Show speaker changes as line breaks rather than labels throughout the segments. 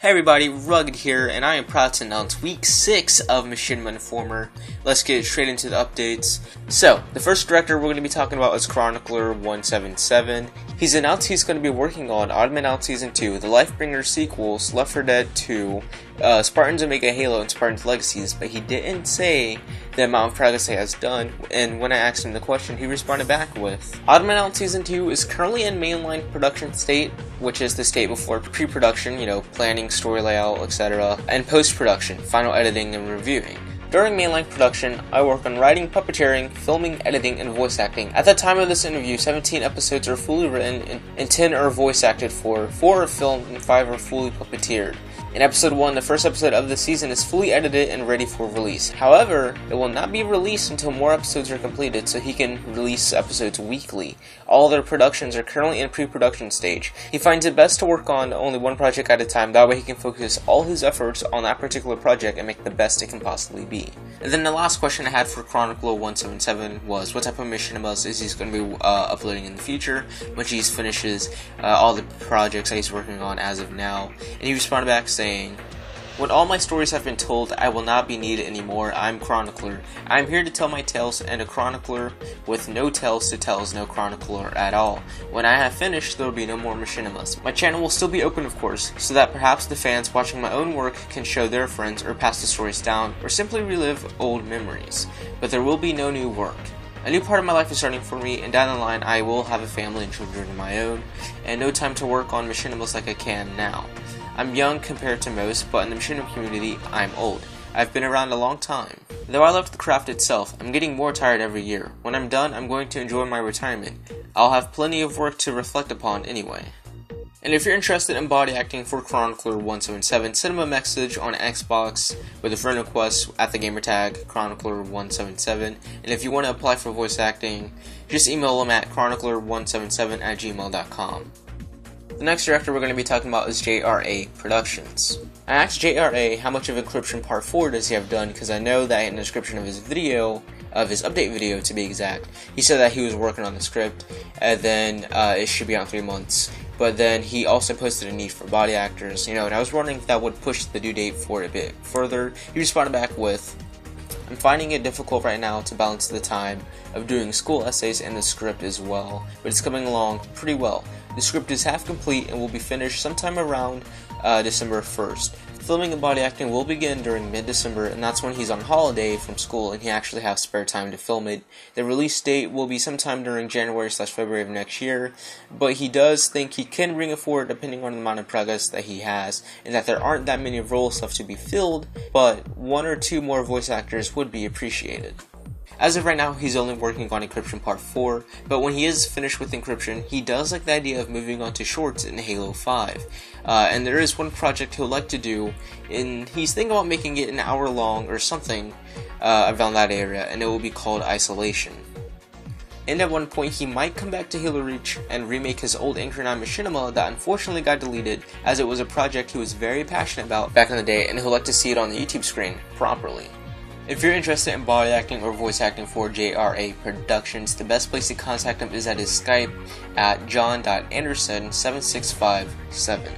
Hey everybody, Rugged here, and I am proud to announce week 6 of Machinima Informer. Let's get straight into the updates. So, the first director we're going to be talking about is Chronicler 177. He's announced he's going to be working on Oddman Out Season 2, the Lifebringer sequels, Left 4 Dead 2, Spartan's Omega Halo, and Spartan's Legacies, but he didn't say the amount of progress he has done, and when I asked him the question, he responded back with, Oddman Out Season 2 is currently in mainline production state, which is the state before pre-production, planning, story layout, etc., and post-production, final editing and reviewing. During mainline production, I work on writing, puppeteering, filming, editing, and voice acting. At the time of this interview, 17 episodes are fully written and 10 are voice acted for, 4 are filmed, and 5 are fully puppeteered. In episode 1, the first episode of the season is fully edited and ready for release. However, it will not be released until more episodes are completed so he can release episodes weekly. All their productions are currently in pre-production stage. He finds it best to work on only one project at a time, that way he can focus all his efforts on that particular project and make the best it can possibly be. And then the last question I had for Chronicler 177 was what type of machinimas is he going to be uploading in the future when he finishes all the projects that he's working on as of now. And he responded back saying, when all my stories have been told, I will not be needed anymore. I'm Chronicler. I'm here to tell my tales, and a chronicler with no tales to tell is no chronicler at all. When I have finished, there will be no more machinimas. My channel will still be open, of course, so that perhaps the fans watching my own work can show their friends or pass the stories down, or simply relive old memories. But there will be no new work. A new part of my life is starting for me, and down the line I will have a family and children of my own, and no time to work on machinimas like I can now. I'm young compared to most, but in the machinima community, I'm old. I've been around a long time. Though I love the craft itself, I'm getting more tired every year. When I'm done, I'm going to enjoy my retirement. I'll have plenty of work to reflect upon anyway. And if you're interested in body acting for Chronicler 177, send him a message on Xbox with a friend request at the gamertag Chronicler 177. And if you want to apply for voice acting, just email him at chronicler177@gmail.com. The next director we're going to be talking about is Dbra Productions. I asked Dbra how much of Encryption Part 4 does he have done, because I know that in the description of his video, of his update video to be exact, he said that he was working on the script, and then it should be out in 3 months. But then he also posted a need for body actors, and I was wondering if that would push the due date for it a bit further. He responded back with, I'm finding it difficult right now to balance the time of doing school essays and the script as well, but it's coming along pretty well. The script is half complete and will be finished sometime around December 1st. Filming and body acting will begin during mid-December, and that's when he's on holiday from school and he actually has spare time to film it. The release date will be sometime during January/February of next year, but he does think he can bring it forward depending on the amount of progress that he has, and that there aren't that many roles left to be filled, but 1 or 2 more voice actors would be appreciated. As of right now, he's only working on Encryption Part 4, but when he is finished with Encryption, he does like the idea of moving on to shorts in Halo 5. And there is one project he'll like to do, and he's thinking about making it an hour long or something around that area, and it will be called Isolation. And at one point, he might come back to Halo Reach and remake his old Anchor 9 machinima that unfortunately got deleted, as it was a project he was very passionate about back in the day, and he'll like to see it on the YouTube screen properly. If you're interested in body acting or voice acting for Dbra Productions, the best place to contact him is at his Skype at john.anderson7657.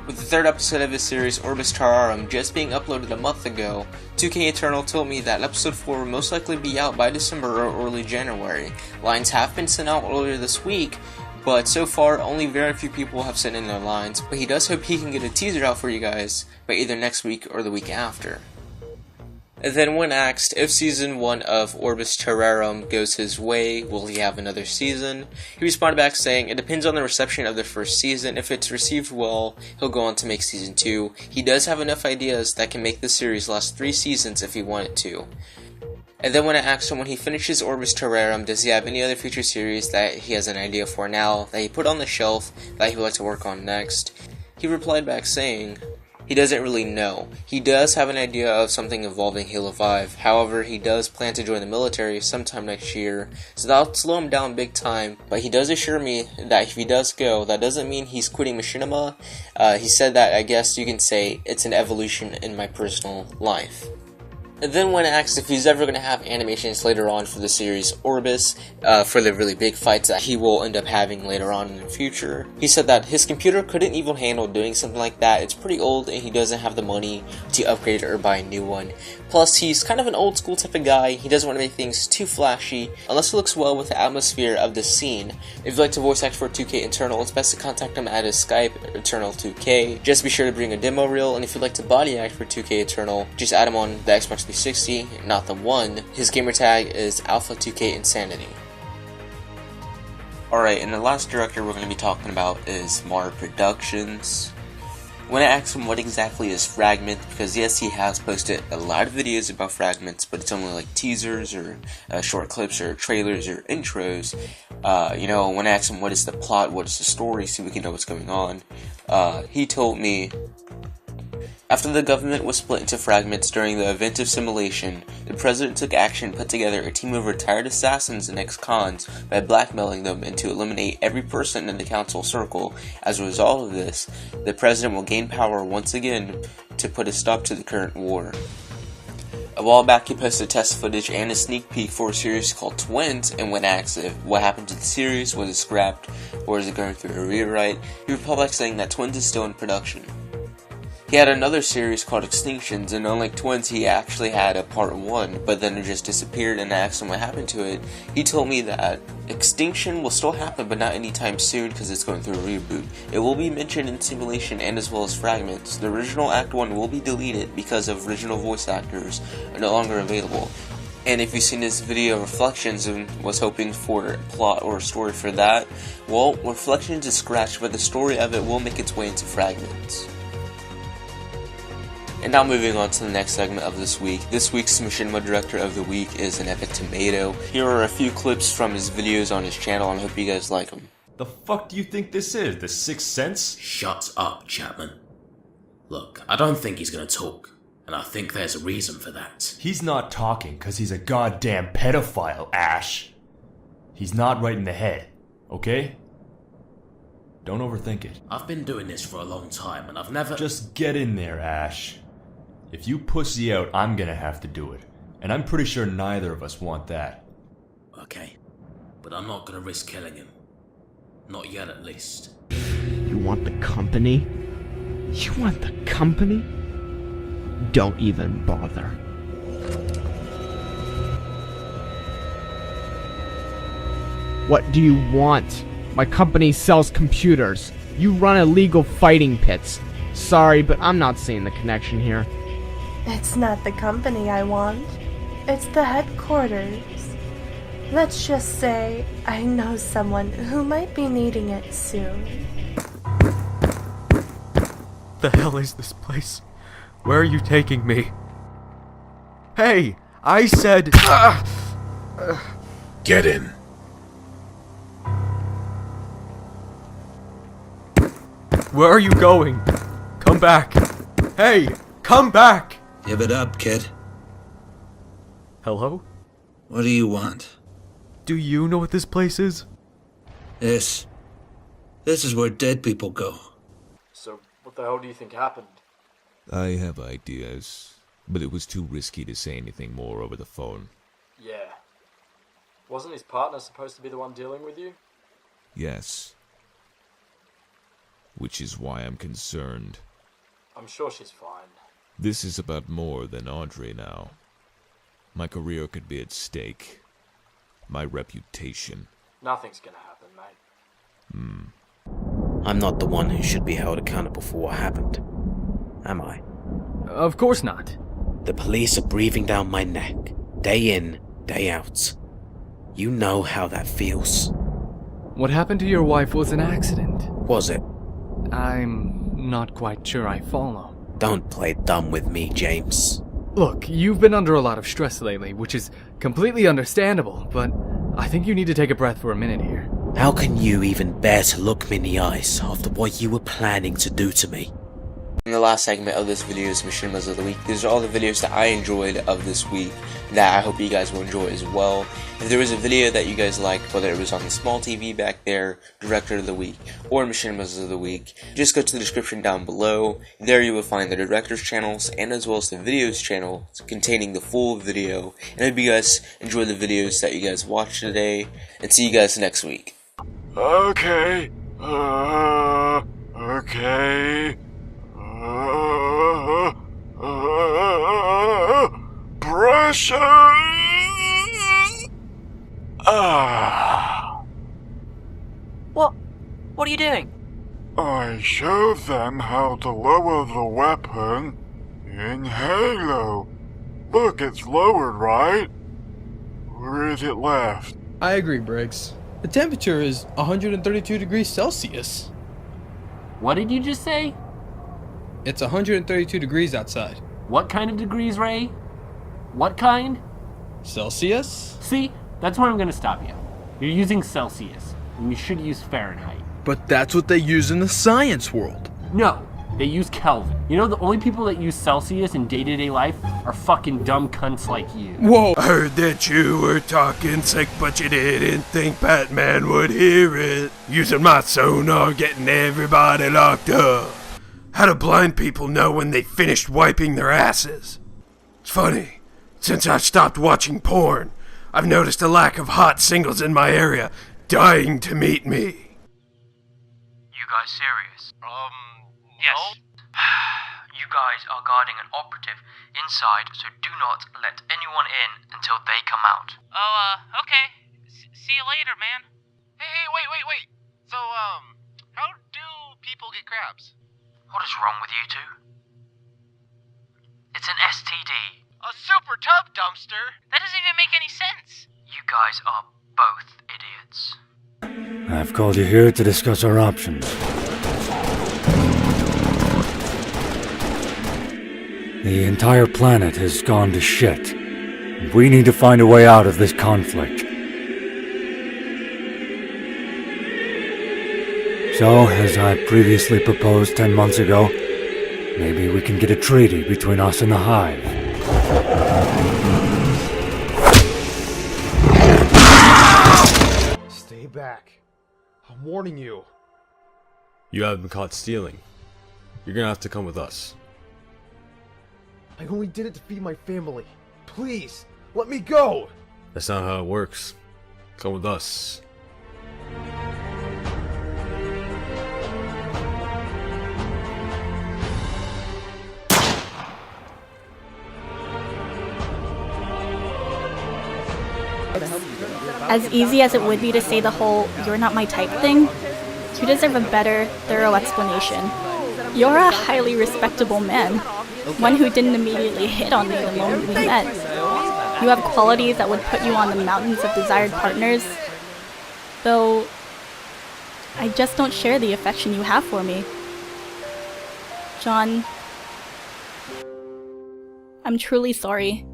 With the 3rd episode of his series, Orbis Terrarum, just being uploaded a month ago, 2K Eternal told me that episode 4 will most likely be out by December or early January. Lines have been sent out earlier this week, but so far only very few people have sent in their lines, but he does hope he can get a teaser out for you guys by either next week or the week after. And then when asked if Season 1 of Orbis Terrarum goes his way, will he have another season? He responded back saying, it depends on the reception of the first season. If it's received well, he'll go on to make Season 2. He does have enough ideas that can make the series last 3 seasons if he wanted to. And then when I asked him when he finishes Orbis Terrarum, does he have any other future series that he has an idea for now, that he put on the shelf, that he would like to work on next? He replied back saying, he doesn't really know. He does have an idea of something involving Halo 5, however he does plan to join the military sometime next year, so that'll slow him down big time, but he does assure me that if he does go, that doesn't mean he's quitting machinima. He said that I guess you can say it's an evolution in my personal life. And then when asked if he's ever going to have animations later on for the series Orbis, for the really big fights that he will end up having later on in the future, he said that his computer couldn't even handle doing something like that. It's pretty old and he doesn't have the money to upgrade or buy a new one. Plus, he's kind of an old school type of guy. He doesn't want to make things too flashy unless it looks well with the atmosphere of the scene. If you'd like to voice act for 2K Eternal, it's best to contact him at his Skype, Eternal2K. Just be sure to bring a demo reel, and if you'd like to body act for 2K Eternal, just add him on the Xbox 360, not the One. His gamertag is Alpha2K Insanity. Alright, and the last director we're going to be talking about is Mar Productions. When I asked him what exactly is Fragment, because yes, he has posted a lot of videos about Fragments, but it's only like teasers or short clips or trailers or intros. When I asked him what is the plot, what is the story, so we can know what's going on, he told me, after the government was split into fragments during the event of simulation, the president took action and put together a team of retired assassins and ex-cons by blackmailing them and to eliminate every person in the council circle. As a result of this, the president will gain power once again to put a stop to the current war. A while back he posted test footage and a sneak peek for a series called Twins, and when asked if what happened to the series, was it scrapped or is it going through a rewrite, he replied by saying that Twins is still in production. He had another series called Extinctions, and unlike Twins, he actually had a part 1, but then it just disappeared, and I asked him what happened to it. He told me that Extinction will still happen, but not anytime soon because it's going through a reboot. It will be mentioned in Simulation and as well as Fragments. The original Act 1 will be deleted because of original voice actors are no longer available. And if you've seen this video Reflections and was hoping for a plot or a story for that, well, Reflections is scratched, but the story of it will make its way into Fragments. And now moving on to the next segment of this week. This week's Machinima Director of the Week is an Epic Tomato. Here are a few clips from his videos on his channel, and I hope you guys like them.
The fuck do you think this is? The Sixth Sense?
Shut up, Chapman. Look, I don't think he's gonna talk, and I think there's a reason for that.
He's not talking because he's a goddamn pedophile, Ash. He's not right in the head, okay? Don't overthink it.
I've been doing this for a long time, and I've never—
Just get in there, Ash. If you pussy out, I'm gonna have to do it. And I'm pretty sure neither of us want that.
Okay, but I'm not gonna risk killing him. Not yet, at least.
You want the company? You want the company? Don't even bother. What do you want? My company sells computers. You run illegal fighting pits. Sorry, but I'm not seeing the connection here.
It's not the company I want. It's the headquarters. Let's just say I know someone who might be needing it soon.
The hell is this place? Where are you taking me? Hey! I said—
Get in.
Where are you going? Come back! Hey! Come back!
Give it up, kid.
Hello?
What do you want?
Do you know what this place is?
This is where dead people go.
So, what the hell do you think happened?
I have ideas, but it was too risky to say anything more over the phone.
Yeah. Wasn't his partner supposed to be the one dealing with you?
Yes. Which is why I'm concerned.
I'm sure she's fine.
This is about more than Audrey now. My career could be at stake. My reputation.
Nothing's gonna happen, mate.
I'm not the one who should be held accountable for what happened, am I?
Of course not.
The police are breathing down my neck, day in, day out. You know how that feels.
What happened to your wife was an accident.
Was it?
I'm not quite sure I follow.
Don't play dumb with me, James.
Look, you've been under a lot of stress lately, which is completely understandable, but I think you need to take a breath for a minute here.
How can you even bear to look me in the eyes after what you were planning to do to me?
In the last segment of this video is Machinimas of the Week. These are all the videos that I enjoyed of this week that I hope you guys will enjoy as well. If there was a video that you guys liked, whether it was on the small TV back there, Director of the Week, or Machinimas of the Week, just go to the description down below. There you will find the Director's channels and as well as the Videos channel containing the full video. And I hope you guys enjoy the videos that you guys watched today, and see you guys next week.
Okay. Okay. Pressure!
What are you doing?
I showed them how to lower the weapon in Halo. Look, it's lowered, right? Or is it left?
I agree, Briggs. The temperature is 132 degrees Celsius.
What did you just say?
It's 132 degrees outside.
What kind of degrees, Ray? What kind?
Celsius?
See, that's where I'm gonna stop you. You're using Celsius, and you should use Fahrenheit.
But that's what they use in the science world.
No, they use Kelvin. You know, the only people that use Celsius in day-to-day life are fucking dumb cunts like you.
Whoa!
I heard that you were talking sick, but you didn't think Batman would hear it. Using my sonar, getting everybody locked up. How do blind people know when they finished wiping their asses? It's funny, since I stopped watching porn, I've noticed a lack of hot singles in my area, dying to meet me.
You guys serious? Yes. You guys are guarding an operative inside, so do not let anyone in until they come out.
Okay. See you later, man. Hey, wait. So, how do people get crabs?
What is wrong with you two? It's an STD.
A super tub dumpster? That doesn't even make any sense.
You guys are both idiots.
I've called you here to discuss our options. The entire planet has gone to shit. We need to find a way out of this conflict. So, as I previously proposed 10 months ago, maybe we can get a treaty between us and the Hive.
Stay back. I'm warning you.
You haven't been caught stealing. You're gonna have to come with us.
I only did it to feed my family. Please, let me go!
That's not how it works. Come with us.
As easy as it would be to say the whole "you're not my type" thing, you deserve a better, thorough explanation. You're a highly respectable man, one who didn't immediately hit on me the moment we met. You have qualities that would put you on the mountains of desired partners, though I just don't share the affection you have for me. John, I'm truly sorry.